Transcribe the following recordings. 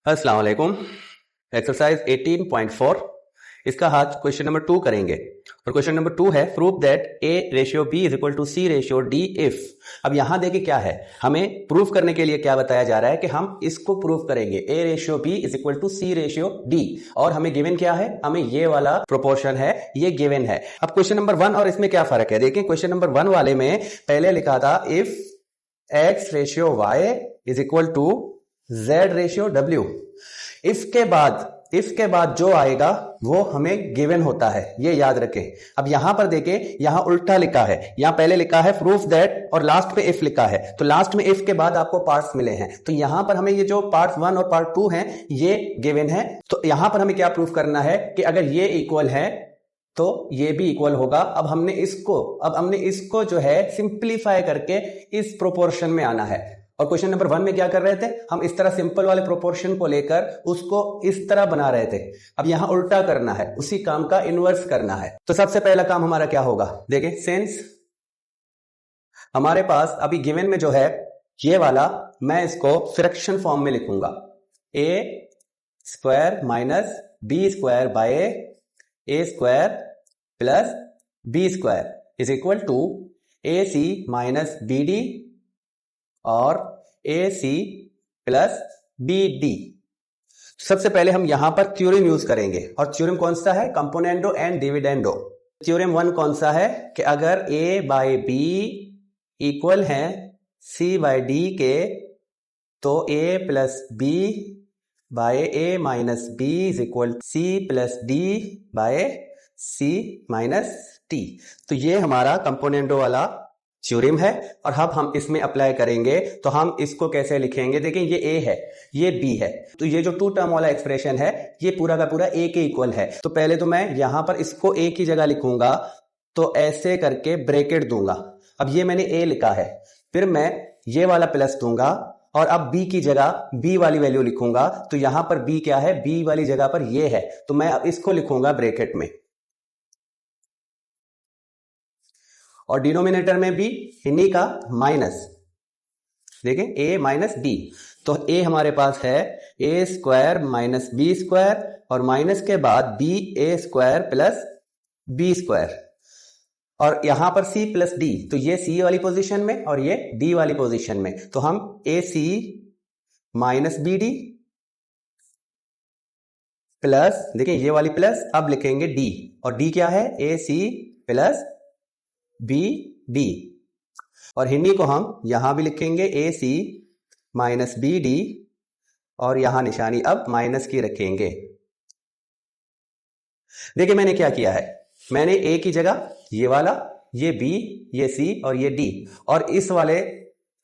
अस्सलाम वालेकुम। एक्सरसाइज 18.4 इसका आज क्वेश्चन नंबर 2 करेंगे और क्वेश्चन नंबर 2 है prove that A ratio B is equal to C ratio D if. अब यहां देखिए क्या है, हमें प्रूव करने के लिए क्या बताया जा रहा है कि हम इसको प्रूव करेंगे A ratio B is equal to C ratio D और हमें गिवन क्या है, हमें ये वाला प्रोपोर्शन है, ये गिवन है। अब क्वेश्चन नंबर 1 और इसमें क्या फर्क है, देखिए क्वेश्चन नंबर 1 वाले में पहले लिखा था if X ratio Y is equal to Z ratio W। If के बाद जो आएगा वो हमें गिवन होता है, ये याद रखें। अब यहां पर देखें, यहां उल्टा लिखा है, यहां पहले लिखा है प्रूफ दैट और लास्ट में इफ लिखा है, तो लास्ट में इफ के बाद आपको पार्ट्स मिले हैं, तो यहां पर हमें ये जो पार्ट 1 और पार्ट 2 हैं ये गिवन है। तो यहां पर हमें क्या प्रूफ करना है कि अगर ये इक्वल है तो ये भी इक्वल होगा। अब हमने इसको जो है सिंप्लीफाई करके इस प्रोपोर्शन में आना है। और क्वेश्चन नंबर 1 में क्या कर रहे थे, हम इस तरह सिंपल वाले प्रोपोर्शन को लेकर उसको इस तरह बना रहे थे। अब यहां उल्टा करना है, उसी काम का इनवर्स करना है। तो सबसे पहला काम हमारा क्या होगा, देखिए सिंस हमारे पास अभी गिवन में जो है ये वाला, मैं इसको फ्रैक्शन फॉर्म में लिखूंगा, a square minus b square by a square plus b square is equal to ac minus bd और AC प्लस BD। सबसे पहले हम यहां पर थ्योरम यूज करेंगे और थ्योरम कौन सा है, कंपोनेंडो एंड डिविडेंडो। थ्योरम 1 कौन सा है कि अगर A बाय B इक्वल है C बाय D के तो A plus B by A minus B is equal C plus D by C minus T। तो ये हमारा कंपोनेंडो वाला थ्योरम है और अब हम इसमें अप्लाई करेंगे। तो हम इसको कैसे लिखेंगे, देखिए ये A है, ये B है, तो ये जो टू टर्म वाला एक्सप्रेशन है ये पूरा का पूरा A के इक्वल है। तो पहले तो मैं यहां पर इसको A की जगह लिखूंगा, तो ऐसे करके ब्रैकेट दूंगा। अब ये मैंने A लिखा है, फिर मैं ये वाला प्लस दूंगा और अब B की जगह B वाली वैल्यू लिखूंगा। तो यहां पर B क्या है, B वाली जगह पर ये है, तो मैं अब इसको लिखूंगा ब्रैकेट में और डिनोमिनेटर में भी इन्हीं का माइनस, देखें a माइनस b। तो a हमारे पास है a square minus b square और माइनस के बाद b a square plus b square और यहां पर c प्लस d, तो ये c वाली पोजीशन में और ये d वाली पोजीशन में, तो हम ac माइनस bd प्लस, देखिए ये वाली प्लस, अब लिखेंगे d और d क्या है, ac प्लस BD और हिंदी को हम यहां भी लिखेंगे AC माइनस BD और यहां निशानी अब माइनस की रखेंगे। देखिए मैंने क्या किया है, मैंने A की जगह ये वाला, ये B, ये C और ये D और इस वाले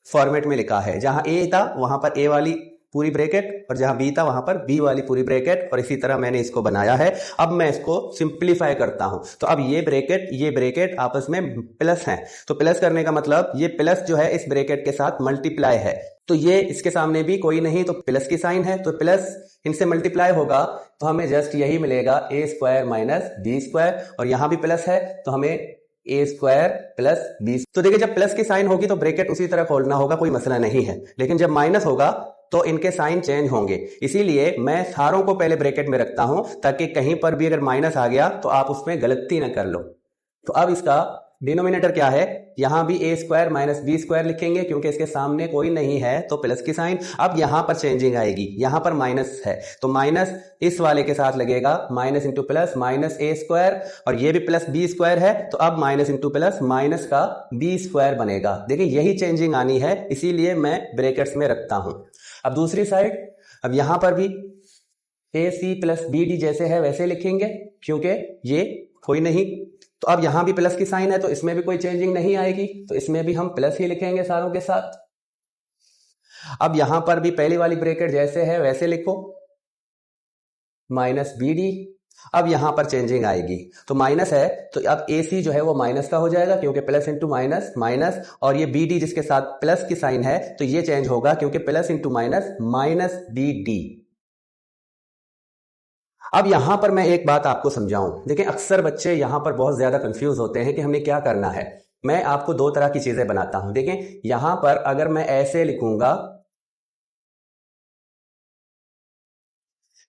फॉर्मेट में लिखा है, जहां A था वहां पर A वाली पूरी ब्रैकेट और जहां B था वहां पर B वाली पूरी ब्रैकेट और इसी तरह मैंने इसको बनाया है। अब मैं इसको सिंप्लीफाई करता हूं, तो अब ये ब्रैकेट आपस में प्लस हैं, तो प्लस करने का मतलब ये प्लस जो है इस ब्रैकेट के साथ मल्टीप्लाई है, तो ये इसके सामने भी कोई नहीं तो प्लस की साइन है, तो प्लस इनसे मल्टीप्लाई होगा तो हमें जस्ट यही मिलेगा a square minus b square और यहां भी प्लस है तो हमें a स्क्वायर प्लस b। तो देखिए जब प्लस की साइन होगी तो ब्रैकेट उसी तरह खोलना होगा, कोई मसला नहीं है, लेकिन जब माइनस होगा तो इनके साइन चेंज होंगे, इसीलिए मैं सारों को पहले ब्रैकेट में रखता हूं ताकि कहीं पर भी अगर माइनस आ गया तो आप उसमें गलती ना कर लो। तो अब इसका डिनोमिनेटर क्या है, यहां भी a square minus b square लिखेंगे क्योंकि इसके सामने कोई नहीं है तो प्लस की साइन। अब यहां पर चेंजिंग आएगी, यहां पर माइनस है तो माइनस इस वाले के साथ लगेगा, minus into plus minus a square और ये भी प्लस b स्क्वायर है, तो अब माइनस इंटू प्लस माइनस का b स्क्वायर बनेगा। देखिए यही चेंजिंग आनी है, इसीलिए मैं ब्रैकेट्स में रखता हूं। अब दूसरी साइड, अब यहां पर भी AC प्लस BD जैसे है वैसे लिखेंगे क्योंकि ये कोई नहीं, तो अब यहां भी प्लस की साइन है तो इसमें भी कोई चेंजिंग नहीं आएगी, तो इसमें भी हम प्लस ही लिखेंगे सारों के साथ। अब यहां पर भी पहली वाली ब्रैकेट जैसे है वैसे लिखो, माइनस BD। अब यहां पर चेंजिंग आएगी तो माइनस है तो अब AC जो है वो माइनस का हो जाएगा क्योंकि प्लस इंटू माइनस माइनस, और ये BD जिसके साथ प्लस की साइन है तो ये चेंज होगा क्योंकि plus into minus minus BD। अब यहां पर मैं एक बात आपको समझाऊं, देखिए अक्सर बच्चे यहां पर बहुत ज्यादा कंफ्यूज होते हैं कि हमें क्या करना है। मैं आपको दो तरह की चीजें बनाता हूं, देखिए यहां पर अगर मैं ऐसे लिखूंगा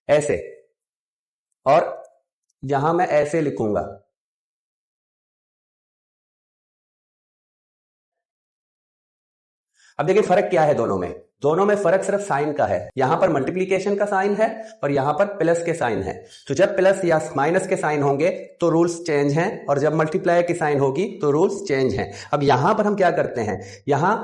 ऐसे, और यहां मैं ऐसे लिखूंगा। अब देखिए फर्क क्या है दोनों में फर्क सिर्फ साइन का है। यहां पर मल्टीप्लीकेशन का साइन है और यहां पर प्लस के साइन है। तो जब प्लस या माइनस के साइन होंगे तो रूल्स चेंज हैं, और जब मल्टीप्लाई की साइन होगी तो रूल्स चेंज हैं। अब यहां पर हम क्या करते हैं, यहां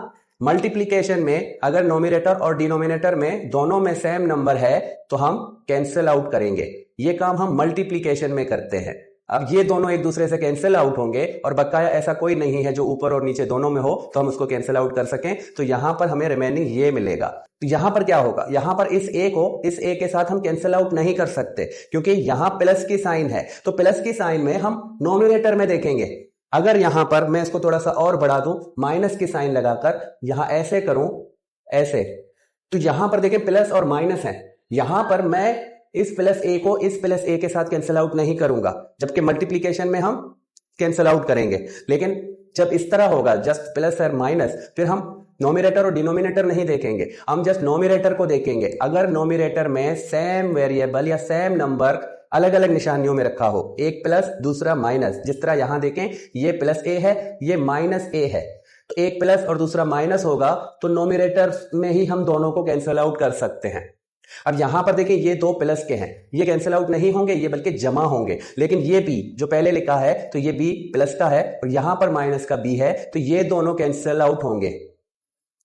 मल्टीप्लीकेशन में अगर नोमिनेटर और डिनोमिनेटर में दोनों में सेम नंबर है तो हम कैंसिल आउट करेंगे। ये काम हम मल्टीप्लीकेशन में करते हैं। अब ये दोनों एक दूसरे से कैंसिल आउट होंगे और बकाया ऐसा कोई नहीं है जो ऊपर और नीचे दोनों में हो तो हम उसको कैंसिल आउट कर सकें। तो यहां पर हमें रिमेनिंग ये मिलेगा। तो यहां पर क्या होगा, यहां पर इस ए को इस ए के साथ हम कैंसिल आउट नहीं कर सकते क्योंकि यहां प्लस की साइन है। तो प्लस की साइन में हम नोमिनेटर में देखेंगे। अगर यहां पर मैं इसको थोड़ा सा और बढ़ा दूं, माइनस की साइन लगाकर यहां ऐसे करूं, ऐसे, तो यहां पर देखें प्लस और माइनस है। यहां पर मैं इस प्लस ए को इस प्लस ए के साथ कैंसिल आउट नहीं करूंगा, जबकि मल्टीप्लीकेशन में हम कैंसिल आउट करेंगे। लेकिन जब इस तरह होगा जस्ट प्लस और माइनस, फिर हम नोमिनेटर और डिनोमिनेटर नहीं देखेंगे, हम जस्ट नोमिनेटर को देखेंगे। अगर नोमिनेटर में सेम वेरिएबल या सेम नंबर अलग अलग निशानियों में रखा हो, एक प्लस दूसरा माइनस, जिस तरह यहां देखें ये प्लस ए है ये माइनस ए है, तो एक प्लस और दूसरा माइनस होगा तो नोमिनेटर में ही हम दोनों को कैंसिल आउट कर सकते हैं। अब यहां पर देखिए ये दो प्लस के हैं, ये कैंसिल आउट नहीं होंगे, ये बल्कि जमा होंगे। लेकिन ये बी जो पहले लिखा है तो ये बी प्लस का है और यहां पर माइनस का बी है, तो ये दोनों कैंसिल आउट होंगे।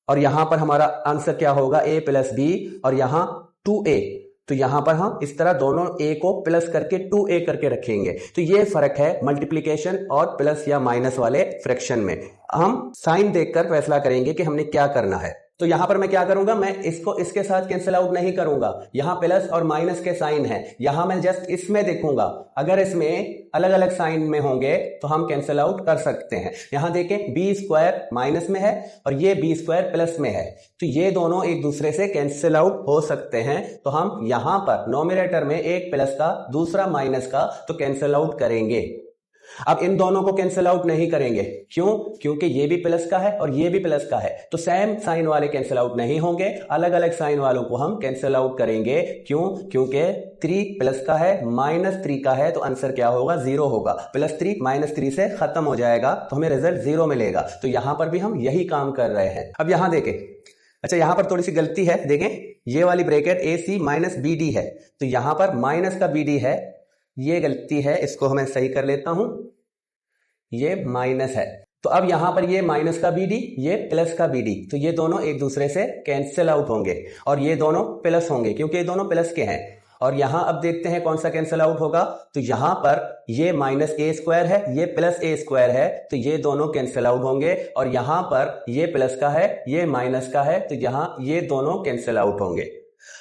और यहां पर हमारा आंसर क्या होगा, ए प्लस बी, और यहां 2a। तो यहां पर हम इस तरह दोनों a को प्लस करके 2a करके रखेंगे। तो ये फर्क है मल्टीप्लीकेशन और प्लस या माइनस वाले फ्रैक्शन में। हम साइन देखकर फैसला करेंगे कि हमने क्या करना है। तो यहां पर मैं क्या करूंगा, मैं इसको इसके साथ कैंसिल आउट नहीं करूंगा। यहां प्लस और माइनस के साइन है, यहां मैं जस्ट इसमें देखूंगा। अगर इसमें अलग अलग साइन में होंगे तो हम कैंसिल आउट कर सकते हैं। यहां देखें बी स्क्वायर माइनस में है और ये बी स्क्वायर प्लस में है, तो ये दोनों एक दूसरे से कैंसिल आउट हो सकते हैं। तो हम यहां पर नोमिनेटर में एक प्लस का दूसरा माइनस का तो कैंसिल आउट करेंगे। अब इन दोनों को कैंसिल आउट नहीं करेंगे, क्यों, क्योंकि ये भी प्लस का है और ये भी प्लस का है, तो सेम साइन वाले कैंसिल आउट नहीं होंगे, अलग अलग साइन वालों को हम कैंसिल आउट करेंगे। क्यों, क्योंकि 3 प्लस का है -3 का है, तो आंसर क्या होगा, 0 होगा। +3 -3 से खत्म हो जाएगा तो हमें रिजल्ट 0 मिलेगा। तो यहां पर भी हम यही काम कर रहे हैं। अब यहां देखें, अच्छा यहां पर थोड़ी सी गलती है, देखें ये वाली ब्रैकेट AC -BD है, तो यहां पर माइनस का BD है, ये गलती है, इसको मैं सही कर लेता हूं, ये माइनस है। तो अब यहां पर ये माइनस का BD, ये प्लस का BD, तो ये दोनों एक दूसरे से कैंसिल आउट होंगे और ये दोनों प्लस होंगे क्योंकि ये दोनों प्लस के हैं। और यहां अब देखते हैं कौन सा कैंसिल आउट होगा, तो यहां पर ये -a² है, ये +a² है, तो ये दोनों कैंसिल आउट होंगे। और यहां पर ये प्लस का है, ये माइनस का है, तो यहां ये दोनों कैंसिल आउट होंगे।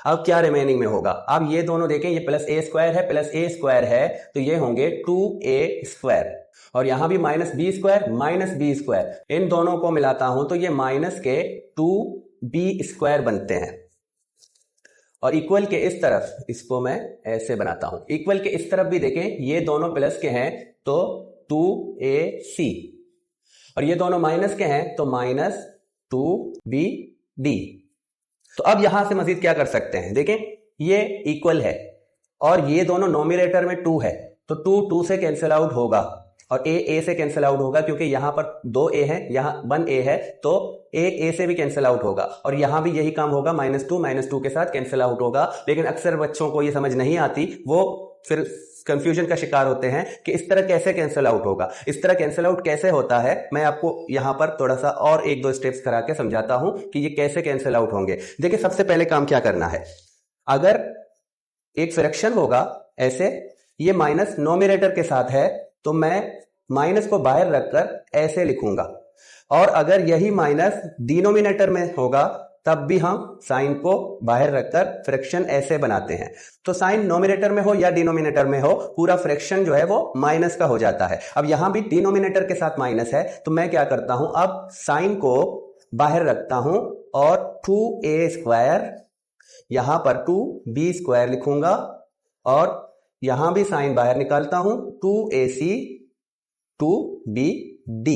अब क्या रिमेनिंग में होगा, अब ये दोनों देखें, ये +a² है +a² है, तो ये होंगे 2a², और यहां भी -b² -b², इन दोनों को मिलाता हूं तो ये माइनस के 2b² बनते हैं। और इक्वल के इस तरफ इसको मैं ऐसे बनाता हूं, इक्वल के इस तरफ भी देखें, ये दोनों प्लस के हैं तो 2ac, और ये दोनों माइनस के हैं तो -2bd। तो अब यहां से मजीद क्या कर सकते हैं, देखें ये इक्वल है और ये दोनों नोमिनेटर में 2 है, तो 2 से कैंसिल आउट होगा और a से कैंसिल आउट होगा, क्योंकि यहां पर 2a है, यहां 1a है, तो a से भी कैंसिल आउट होगा। और यहां भी यही काम होगा, -2 के साथ कैंसिल आउट होगा। लेकिन अक्सर बच्चों को ये समझ नहीं आती, वो फिर कंफ्यूजन का शिकार होते हैं कि इस तरह कैसे कैंसिल आउट होगा। इस तरह कैंसिल आउट कैसे होता है, मैं आपको यहां पर थोड़ा सा और 1-2 स्टेप्स करा के समझाता हूं कि ये कैसे कैंसिल आउट होंगे। देखिए सबसे पहले काम क्या करना है, अगर एक फ्रैक्शन होगा ऐसे, ये माइनस नोमिनेटर के साथ है, तो मैं माइनस को बाहर रखकर ऐसे लिखूंगा। और अगर यही माइनस डिनोमिनेटर में होगा तब भी हम साइन को बाहर रखकर फ्रैक्शन ऐसे बनाते हैं। तो साइन नोमिनेटर में हो या डिनोमिनेटर में हो, पूरा फ्रैक्शन जो है वो माइनस का हो जाता है। अब यहां भी डिनोमिनेटर के साथ माइनस है, तो मैं क्या करता हूं, अब साइन को बाहर रखता हूं और 2a², यहां पर 2b² लिखूंगा, और यहां भी साइन बाहर निकालता हूं, 2ac 2bd।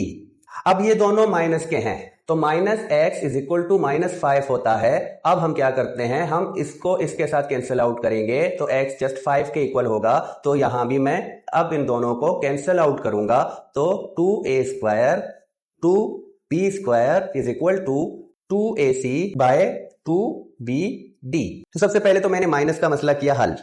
अब ये दोनों माइनस के हैं, तो -x इज इक्वल टू -5 होता है। अब हम क्या करते हैं, हम इसको इसके साथ कैंसिल आउट करेंगे तो x जस्ट 5 के इक्वल होगा। तो यहां भी मैं अब इन दोनों को कैंसिल आउट करूंगा तो 2a² 2b² is equal to 2ac bye 2bd। तो सबसे पहले तो मैंने माइनस का मसला किया हल।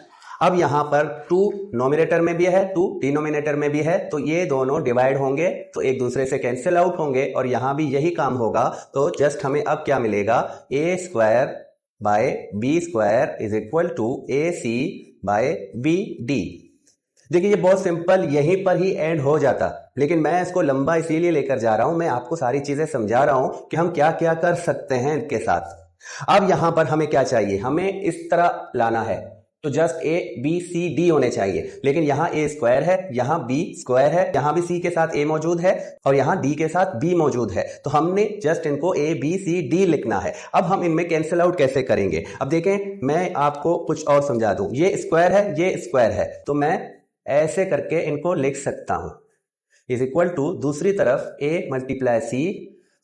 अब यहां पर 2 नोमिनेटर में भी है, 2 डिनोमिनेटर में भी है, तो ये दोनों डिवाइड होंगे तो एक दूसरे से कैंसिल आउट होंगे और यहां भी यही काम होगा। तो जस्ट हमें अब क्या मिलेगा, a² by b² is equal to ac by bd। देखिए ये बहुत सिंपल, यहीं पर ही एंड हो जाता, लेकिन मैं इसको लंबा इसीलिए लेकर जा रहा हूं, मैं आपको सारी चीजें समझा रहा हूं कि हम क्या क्या कर सकते हैं इनके साथ। अब यहां पर हमें क्या चाहिए, हमें इस तरह लाना है तो just a b c d होने चाहिए, लेकिन यहां a² है, यहां b² है, यहां भी c के साथ a मौजूद है और यहां d के साथ b मौजूद है। तो हमने जस्ट इनको a b c d लिखना है। अब हम इनमें कैंसिल आउट कैसे करेंगे, अब देखें मैं आपको कुछ और समझा दूं। ये स्क्वायर है, ये स्क्वायर है, तो मैं ऐसे करके इनको लिख सकता हूं इज इक्वल टू दूसरी तरफ a मल्टीप्लाई c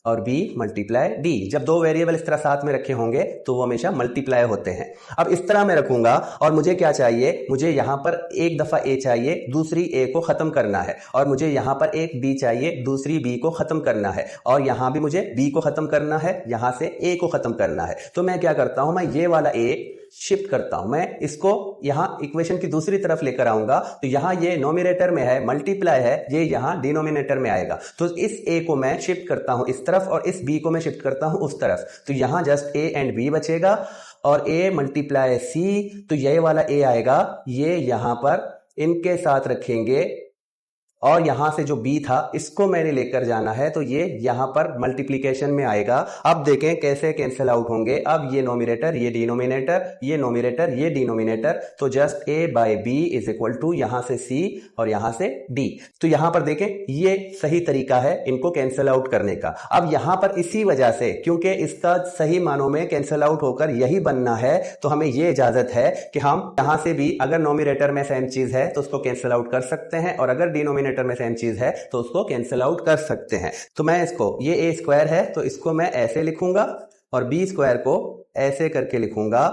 और b मल्टीप्लाई d। जब दो वेरिएबल इस तरह साथ में रखे होंगे तो वो हमेशा मल्टीप्लाई होते हैं। अब इस तरह मैं रखूंगा और मुझे क्या चाहिए, मुझे यहां पर एक दफा a चाहिए, दूसरी a को खत्म करना है, और मुझे यहां पर एक b चाहिए, दूसरी b को खत्म करना है, और यहां भी मुझे b को खत्म करना है, यहां से a को खत्म करना है। तो मैं क्या करता हूं, मैं ये वाला a शिफ्ट करता हूं, मैं इसको यहां इक्वेशन की दूसरी तरफ लेकर आऊंगा। तो यहां ये नोमिनेटर में है, मल्टीप्लाई है, ये यहां डिनोमिनेटर में आएगा। तो इस a को मैं शिफ्ट करता हूं इस तरफ और इस b को मैं शिफ्ट करता हूं उस तरफ। तो यहां जस्ट a एंड b बचेगा और a मल्टीप्लाई c, तो ये वाला a आएगा, ये यहां पर इनके साथ रखेंगे और यहां से जो b था इसको मैंने लेकर जाना है, तो ये यहां पर मल्टीप्लीकेशन में आएगा। अब देखें कैसे कैंसिल आउट होंगे। अब ये नोमिनेटर, ये डिनोमिनेटर, ये नोमिनेटर, ये डिनोमिनेटर, तो just a by b is equal to यहां से c और यहां से d। तो यहां पर देखें ये सही तरीका है इनको कैंसिल आउट करने का। अब यहां पर इसी वजह से, क्योंकि इसका सही मानों में कैंसिल आउट होकर यही बनना है, तो हमें ये इजाजत है कि हम यहां से भी अगर नोमिनेटर में सेम चीज है तो उसको कैंसिल आउट कर सकते हैं, और अगर डिनोमिनेटर में सेम चीज है तो उसको कैंसिल आउट कर सकते हैं। तो मैं इसको, ये a² है तो इसको मैं ऐसे लिखूंगा और b² को ऐसे करके लिखूंगा,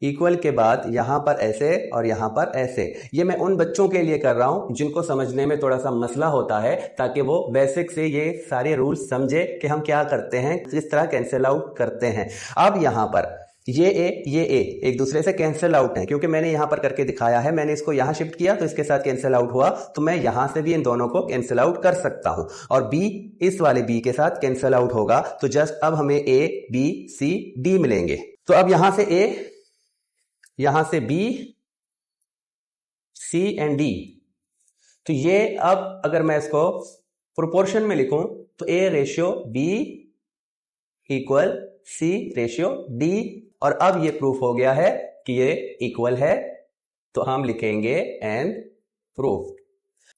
इक्वल के बाद यहां पर ऐसे और यहां पर ऐसे। ये मैं उन बच्चों के लिए कर रहा हूं जिनको समझने में थोड़ा सा मसला होता है, ताकि वो बेसिक से ये सारे रूल्स समझे कि हम क्या करते हैं, किस तरह कैंसिल आउट करते हैं। अब यहां पर ये a एक दूसरे से कैंसिल आउट है, क्योंकि मैंने यहां पर करके दिखाया है, मैंने इसको यहां शिफ्ट किया तो इसके साथ कैंसिल आउट हुआ, तो मैं यहां से भी इन दोनों को कैंसिल आउट कर सकता हूं, और b इस वाले b के साथ कैंसिल आउट होगा। तो जस्ट अब हमें a b c d मिलेंगे। तो अब यहां से a, यहां से b, c एंड d, तो ये अब अगर मैं इसको प्रोपोर्शन में लिखूं तो a ratio b equal c ratio d, और अब ये प्रूफ हो गया है कि ये इक्वल है, तो हम लिखेंगे एंड प्रूफ।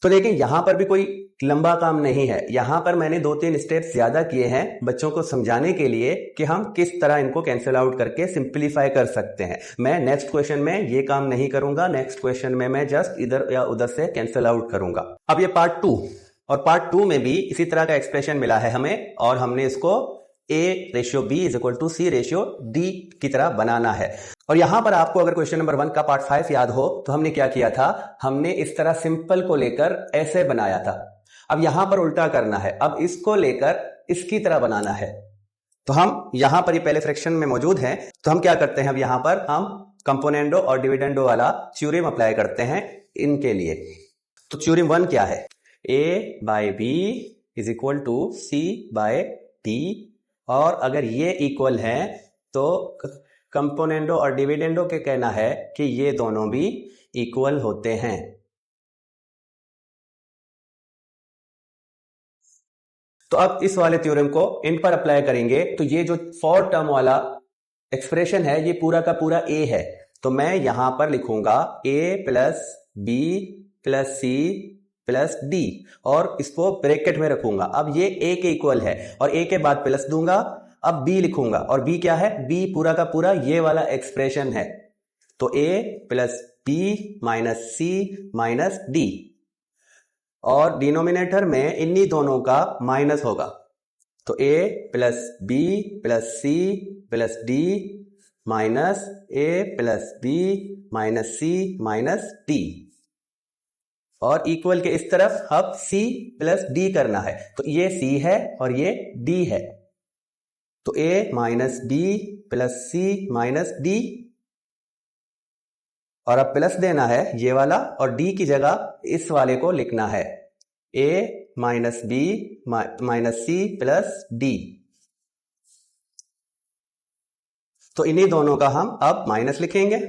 तो देखिए यहां पर भी कोई लंबा काम नहीं है, यहां पर मैंने 2-3 स्टेप्स ज्यादा किए हैं बच्चों को समझाने के लिए कि हम किस तरह इनको कैंसिल आउट करके सिंप्लीफाई कर सकते हैं। मैं नेक्स्ट क्वेश्चन में ये काम नहीं करूंगा, नेक्स्ट क्वेश्चन में मैं जस्ट इधर या उधर से कैंसिल आउट करूंगा। अब ये पार्ट 2, और पार्ट 2 में भी इसी तरह का एक्सप्रेशन मिला है हमें, और हमने इसको a ratio b is equal to c ratio d की तरह बनाना है। और यहां पर आपको अगर क्वेश्चन नंबर 1 का पार्ट 5 याद हो तो हमने क्या किया था, हमने इस तरह सिंपल को लेकर ऐसे बनाया था। अब यहां पर उल्टा करना है, अब इसको लेकर इसकी तरह बनाना है। तो हम यहां पर ये पहले फ्रैक्शन में मौजूद है, तो हम क्या करते हैं, अब यहां पर हम कंपोनेंडो और डिविडेंडो वाला थ्योरम अप्लाई करते हैं इनके लिए। तो थ्योरम 1 क्या है, a by b is equal to c by d, और अगर ये इक्वल है तो कंपोनेंडो और डिविडेंडो के कहना है कि ये दोनों भी इक्वल होते हैं। तो अब इस वाले थ्योरम को इन पर अप्लाई करेंगे, तो ये जो 4 टर्म वाला एक्सप्रेशन है ये पूरा का पूरा a है, तो मैं यहां पर लिखूंगा a plus b plus c plus d, और इसको ब्रैकेट में रखूंगा। अब ये a के इक्वल है और a के बाद प्लस दूंगा, अब b लिखूंगा, और b क्या है, b पूरा का पूरा ये वाला एक्सप्रेशन है। तो a plus b minus c minus d, और डिनोमिनेटर में इन्हीं दोनों का माइनस होगा। तो A plus B plus C plus D minus A plus B minus C minus D, और इक्वल के इस तरफ अब C प्लस डी करना है। तो ये C है और ये D है, तो A minus B plus C minus D, और अब प्लस देना है ये वाला, और D की जगह इस वाले को लिखना है A minus B minus C plus D. तो इन्हीं दोनों का हम अब माइनस लिखेंगे।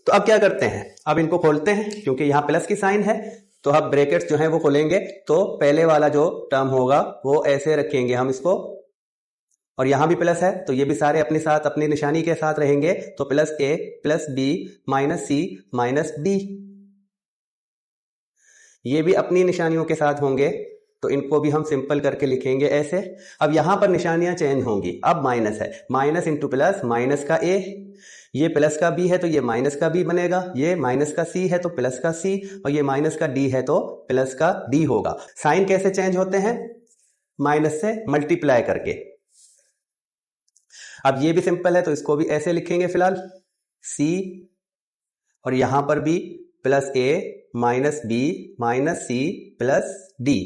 तो अब क्या करते हैं, अब इनको खोलते हैं, क्योंकि यहां प्लस की साइन है तो अब ब्रैकेट्स जो है वो खोलेंगे। तो पहले वाला जो टर्म होगा वो ऐसे रखेंगे हम इसको, और यहां भी प्लस है तो ये भी सारे अपने साथ अपनी निशानी के साथ रहेंगे। तो प्लस ए plus B minus C minus D, ये भी अपनी निशानियों के साथ होंगे, तो इनको भी हम सिंपल करके लिखेंगे ऐसे। अब यहां पर निशानियां चेंज होंगी, अब माइनस है, माइनस इंटू प्लस, माइनस का ए, ये प्लस का बी है तो ये माइनस का बी बनेगा, ये माइनस का सी है तो प्लस का सी, और ये माइनस का डी है तो प्लस का डी होगा। साइन कैसे चेंज होते हैं, माइनस से मल्टीप्लाई करके। अब ये भी सिंपल है तो इसको भी ऐसे लिखेंगे फिलहाल, सी, और यहां पर भी plus A minus B minus C plus D,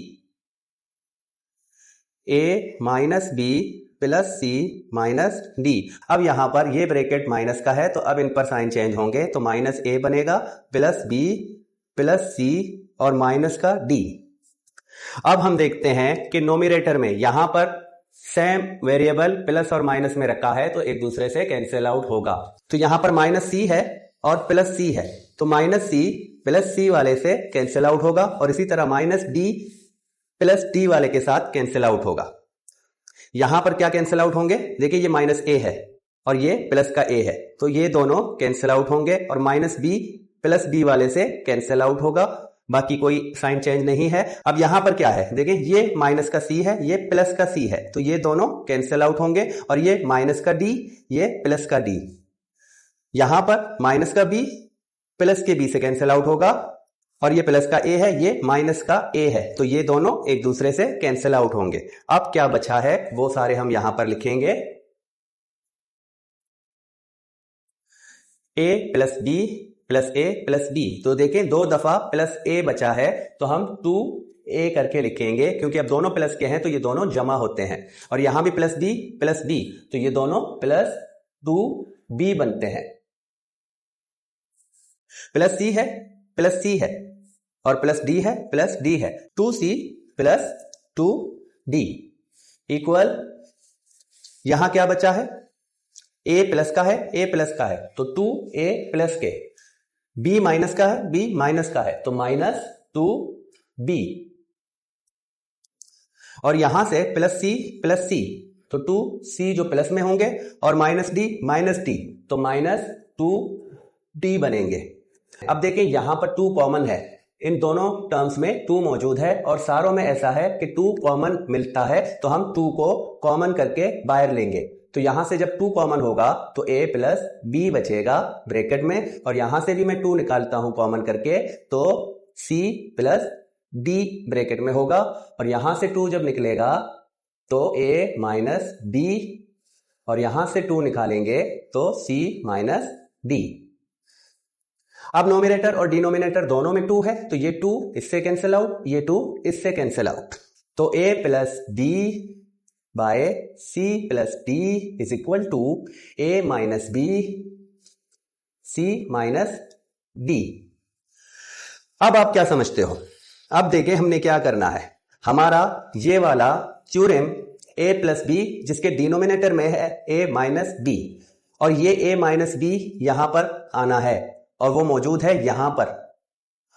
A minus B plus C minus D. अब यहां पर ये ब्रैकेट माइनस का है तो अब इन पर साइन चेंज होंगे, तो माइनस ए बनेगा प्लस बी प्लस सी और माइनस का डी। अब हम देखते हैं कि नोमिनेटर में यहां पर सेम वेरिएबल प्लस और माइनस में रखा है तो एक दूसरे से कैंसिल आउट होगा। तो यहां पर माइनस सी है और प्लस सी है, तो माइनस सी प्लस सी वाले से कैंसिल आउट होगा, और इसी तरह माइनस डी प्लस डी वाले के साथ कैंसिल आउट होगा। यहां पर क्या कैंसिल आउट होंगे, देखिए ये माइनस ए है और ये प्लस का ए है, तो ये दोनों कैंसिल आउट होंगे, और माइनस बी प्लस बी वाले से कैंसिल आउट होगा, बाकी कोई साइन चेंज नहीं है। अब यहां पर क्या है, देखिए ये माइनस का सी है, ये प्लस का सी है, तो ये दोनों कैंसिल आउट होंगे, और ये माइनस का डी, ये प्लस का डी। यहां पर माइनस का बी प्लस के बी से कैंसिल आउट होगा, और ये प्लस का ए है, ये माइनस का ए है, तो ये दोनों एक दूसरे से कैंसिल आउट होंगे। अब क्या बचा है वो सारे हम यहां पर लिखेंगे, ए प्लस बी प्लस ए प्लस बी। तो देखें दो दफा प्लस ए बचा है तो हम 2a करके लिखेंगे, क्योंकि अब दोनों प्लस के हैं तो ये दोनों जमा होते हैं, और यहां भी प्लस बी तो ये दोनों प्लस 2b बनते हैं। प्लस सी है और प्लस डी है प्लस डी है, 2c प्लस 2d इक्वल, यहां क्या बचा है, a प्लस का है, a प्लस का है तो 2a प्लस के, b माइनस का है, b माइनस का है तो माइनस 2b, और यहां से प्लस c तो 2c जो प्लस में होंगे, और माइनस d तो माइनस 2d बनेंगे। अब देखें यहां पर 2 कॉमन है, इन दोनों टर्म्स में 2 मौजूद है, और सारों में ऐसा है कि 2 कॉमन मिलता है, तो हम 2 को कॉमन करके बाहर लेंगे। तो यहां से जब 2 कॉमन होगा तो a प्लस बी बचेगा ब्रैकेट में, और यहां से भी मैं 2 निकालता हूं कॉमन करके तो c प्लस d ब्रैकेट में होगा, और यहां से 2 जब निकलेगा तो a माइनस b, और यहां से 2 निकालेंगे तो c माइनस d। अब नोमिनेटर और डिनोमिनेटर दोनों में 2 है, तो ये 2 इससे कैंसिल आउट, ये 2 इससे कैंसिल आउट, तो a plus b by c plus d is equal to a minus b c minus d। अब आप क्या समझते हो, अब देखें हमने क्या करना है, हमारा ये वाला थ्योरम a प्लस बी जिसके डिनोमिनेटर में है a माइनस बी, और ये a माइनस बी यहां पर आना है और वो मौजूद है यहां पर,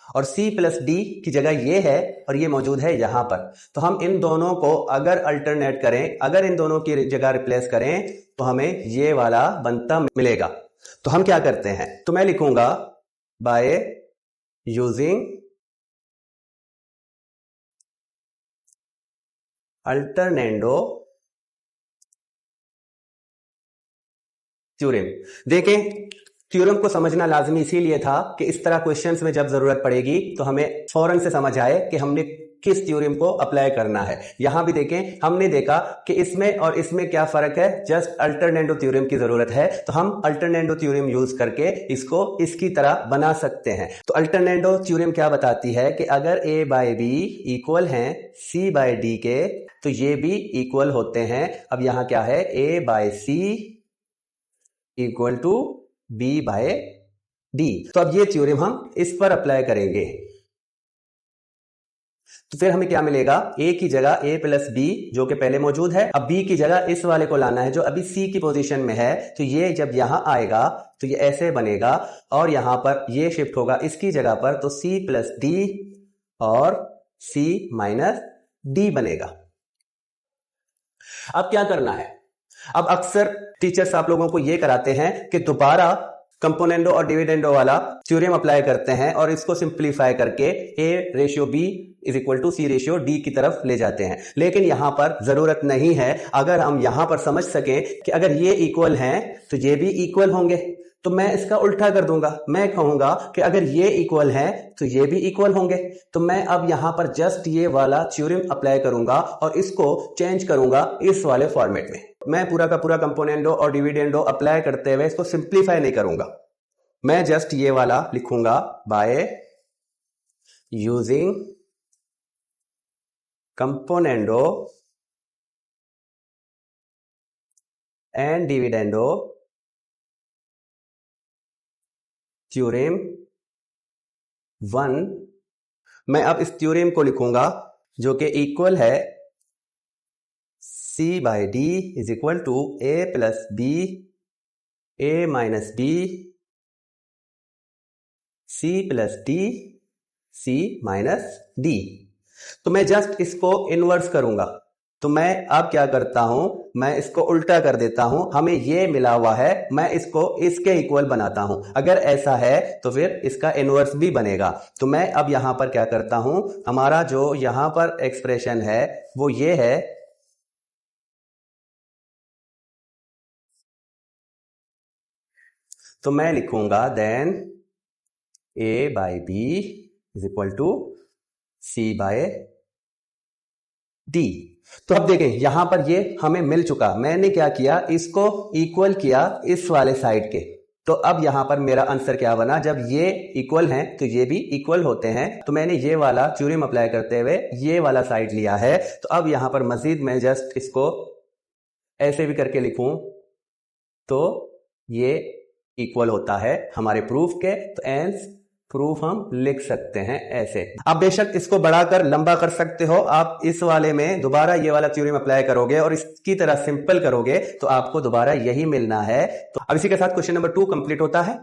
और c प्लस डी की जगह ये है और ये मौजूद है यहां पर। तो हम इन दोनों को अगर अल्टरनेट करें, अगर इन दोनों की जगह रिप्लेस करें तो हमें ये वाला बनता मिलेगा। तो हम क्या करते हैं, तो मैं लिखूंगा बाय यूजिंग अल्टरनेंडो थ्योरम। देखें थ्योरम को समझना लाजमी इसीलिए था कि इस तरह क्वेश्चंस में जब जरूरत पड़ेगी तो हमें फौरन से समझ आए कि हमने किस थ्योरम को अप्लाई करना है। यहां भी देखें, हमने देखा कि इसमें और इसमें क्या फर्क है, जस्ट अल्टरनेटो थ्योरम की जरूरत है, तो हम अल्टरनेटो थ्योरम यूज करके इसको इसकी तरह बना सकते हैं। तो अल्टरनेटो थ्योरम क्या बताती है कि अगर a बाय बी इक्वल हैं c बाय डी के, तो ये भी इक्वल होते हैं। अब यहां क्या है, a by C equal to b by D. तो अब ये थ्योरम हम इस पर अप्लाई करेंगे, तो फिर हमें क्या मिलेगा, a की जगह a प्लस बी जो कि पहले मौजूद है, अब b की जगह इस वाले को लाना है जो अभी c की पोजीशन में है। तो ये जब यहां आएगा तो ये ऐसे बनेगा और यहां पर ये शिफ्ट होगा इसकी जगह पर, तो c प्लस डी और c माइनस डी बनेगा। अब क्या करना है, अब अक्सर टीचर्स आप लोगों को ये कराते हैं कि दोबारा कंपोनेंडो और डिविडेंडो वाला थ्योरम अप्लाई करते हैं और इसको सिंप्लीफाई करके a ratio b is equal to c ratio d की तरफ ले जाते हैं। लेकिन यहां पर जरूरत नहीं है। अगर हम यहां पर समझ सकें कि अगर ये इक्वल हैं तो ये भी इक्वल होंगे, तो मैं इसका उल्टा कर दूंगा। मैं कहूंगा कि अगर ये इक्वल हैं तो ये भी इक्वल होंगे, तो मैं अब यहां पर जस्ट ये वाला थ्योरम अप्लाई करूंगा और इसको चेंज करूंगा इस वाले फॉर्मेट में। मैं पूरा का पूरा कंपोनेंडो और डिविडेंडो अप्लाई करते हुए इसको सिंप्लीफाई नहीं करूंगा। मैं जस्ट ये वाला लिखूंगा, by using componendo and dividendo theorem 1। मैं अब इस थ्योरम को लिखूंगा जो कि इक्वल है c by D is equal to a plus B a minus B c plus D c minus D. तो मैं जस्ट इसको इनवर्स करूंगा। तो मैं अब क्या करता हूं, मैं इसको उल्टा कर देता हूं। हमें ये मिला हुआ है, मैं इसको इसके इक्वल बनाता हूं। अगर ऐसा है तो फिर इसका इनवर्स भी बनेगा। तो मैं अब यहां पर क्या करता हूं, हमारा जो यहां पर एक्सप्रेशन है वो ये है, तो मैं लिखूंगा then a by B is equal to c by D. तो अब देखें यहां पर ये हमें मिल चुका। मैंने क्या किया, इसको इक्वल किया इस वाले साइड के। तो अब यहां पर मेरा आंसर क्या बना, जब ये इक्वल हैं तो ये भी इक्वल होते हैं। तो मैंने ये वाला थ्योरम अप्लाई करते हुए ये वाला साइड लिया है। तो अब यहां पर मजीद मैं जस्ट इसको ऐसे भी करके लिखूं तो ये इक्वल होता है हमारे प्रूफ के। तो एंस प्रूफ हम लिख सकते हैं ऐसे। आप बेशक इसको बढ़ाकर लंबा कर सकते हो। आप इस वाले में दोबारा ये वाला थ्योरम अप्लाई करोगे और इसकी तरह सिंपल करोगे तो आपको दोबारा यही मिलना है। तो अब इसी के साथ क्वेश्चन नंबर 2 कंप्लीट होता है।